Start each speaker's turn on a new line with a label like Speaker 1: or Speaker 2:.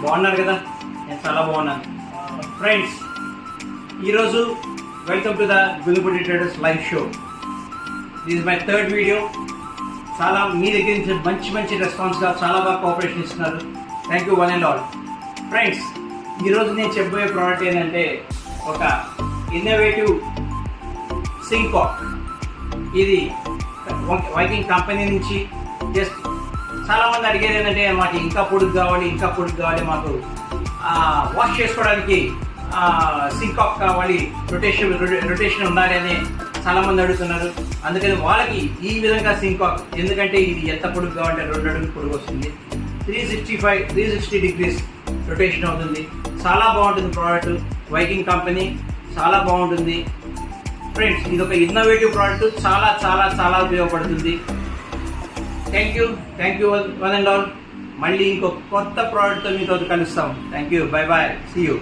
Speaker 1: బాగున్నారు కదా? నేను చాలా బాగున్నాను. ఫ్రెండ్స్, ఈరోజు welcome to the Gunduputti traders live show. This is my third video. చాలా మీ దగ్గర నుంచి మంచి మంచి రెస్పాన్స్గా చాలా బాగా కోఆపరేషన్ ఇస్తున్నారు. Thank you one and all. Friends, ఈరోజు నేను చెప్పబోయే ప్రోడక్ట్ ఏంటంటే ఒక ఇన్నోవేటివ్ సింకాక్. ఇది వైకింగ్ కంపెనీ నుంచి జస్ట్ చాలామంది అడిగేది ఏంటంటే మాకు ఇంకా పొడుగు కావాలి, మాకు వాష్ చేసుకోవడానికి సింకాక్ కావాలి, రొటేషన్ ఉండాలి అని చాలామంది అడుగుతున్నారు. అందుకని వాళ్ళకి ఈ విధంగా సింకాక్, ఎందుకంటే ఇది ఎంత పొడుగు కావాలంటే 2 అడుగులు పొడుగు వస్తుంది, 360 డిగ్రీస్ రొటేషన్ అవుతుంది. చాలా బాగుంటుంది ప్రోడక్ట్. వైకింగ్ కంపెనీ చాలా బాగుంటుంది. ఫ్రెండ్స్, ఇది ఒక ఇన్నోవేటివ్ ప్రోడక్ట్. చాలా చాలా చాలా ఉపయోగపడుతుంది. Thank you one and all. మళ్ళీ ఇంకో కొత్త ప్రోడక్ట్తో మీతో కలుస్తాం. Thank you. Bye bye. See you.